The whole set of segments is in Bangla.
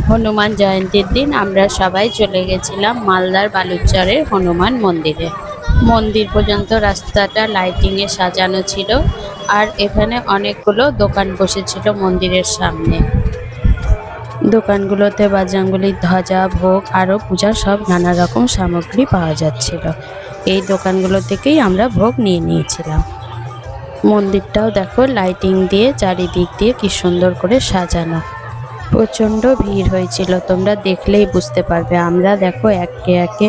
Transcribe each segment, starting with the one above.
হনুমান জয়ন্তীর দিন আমরা সবাই চলে গেছিলাম মালদার বালুচরের হনুমান মন্দিরে। মন্দির পর্যন্ত রাস্তাটা লাইটিংয়ে সাজানো ছিল, আর এখানে অনেকগুলো দোকান বসেছিল মন্দিরের সামনে। দোকানগুলোতে বাজরংবলীর ধ্বজা, ভোগ আরও পূজার সব নানা রকম সামগ্রী পাওয়া যাচ্ছিল। এই দোকানগুলো থেকেই আমরা ভোগ নিয়ে নিয়েছিলাম। মন্দিরটাও দেখো লাইটিং দিয়ে চারিদিক দিয়ে কি সুন্দর করে সাজানো। প্রচণ্ড ভিড় হয়েছিল, তোমরা দেখলেই বুঝতে পারবে। আমরা দেখো একে একে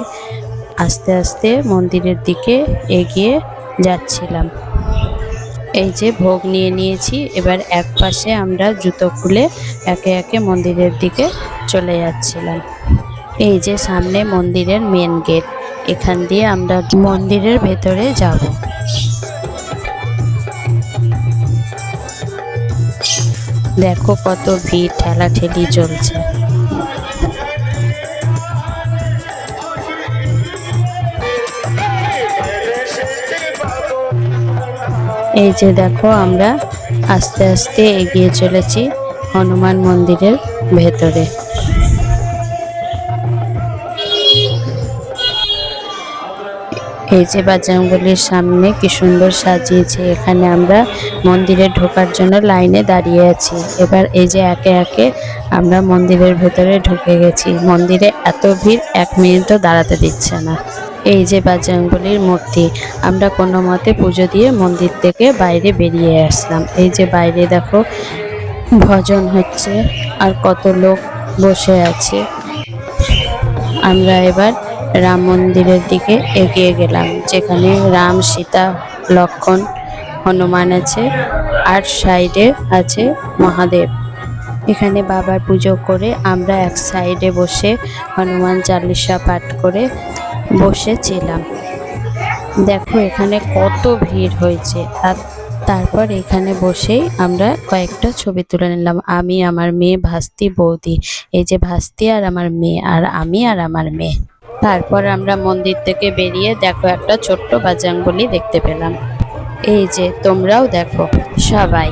আস্তে আস্তে মন্দিরের দিকে এগিয়ে যাচ্ছিলাম। এই যে ভোগ নিয়ে নিয়েছি, এবার এক পাশে আমরা জুতো খুলে একে একে মন্দিরের দিকে চলে যাচ্ছিলাম। এই যে সামনে মন্দিরের মেন গেট, এখান দিয়ে আমরা মন্দিরের ভেতরে যাব। দেখো কত ভিড়, ঠেলাঠেলি চলছে। এই যে দেখো আমরা আস্তে আস্তে এগিয়ে চলেছি হনুমান মন্দিরের ভেতরে। এই যে বজরংবলীর সামনে কি সুন্দর সাজিয়েছে। এখানে আমরা মন্দিরে ঢোকার জন্য লাইনে দাঁড়িয়ে আছি। এবার এই যে একে একে আমরা মন্দিরের ভেতরে ঢুকে গেছি। মন্দিরে এত ভিড়, 1 মিনিটও দাঁড়াতে দিচ্ছে না। এই যে বজরংবলীর মূর্তি, আমরা কোনো মতে পুজো দিয়ে মন্দির থেকে বাইরে বেরিয়ে আসলাম। এই যে বাইরে দেখো ভজন হচ্ছে আর কত লোক বসে আছে। আমরা এবার রাম মন্দিরের দিকে এগিয়ে গেলাম, যেখানে রাম, সীতা, লক্ষ্মণ, হনুমান আছে, আর সাইডে আছে মহাদেব। এখানে বাবার পুজো করে আমরা এক সাইডে বসে হনুমান চালিসা পাঠ করে বসেছিলাম। দেখো এখানে কত ভিড় হয়েছে। আর তারপর এখানে বসেই আমরা কয়েকটা ছবি তুলে নিলাম। আমি, আমার মেয়ে, ভাস্তি, বৌদি। এই যে ভাস্তি আর আমার মেয়ে, আর আমি আর আমার মেয়ে। তারপর আমরা মন্দির থেকে বেরিয়ে দেখো একটা ছোট্ট বজরংবলী দেখতে পেলাম। এই যে তোমরাও দেখো সবাই।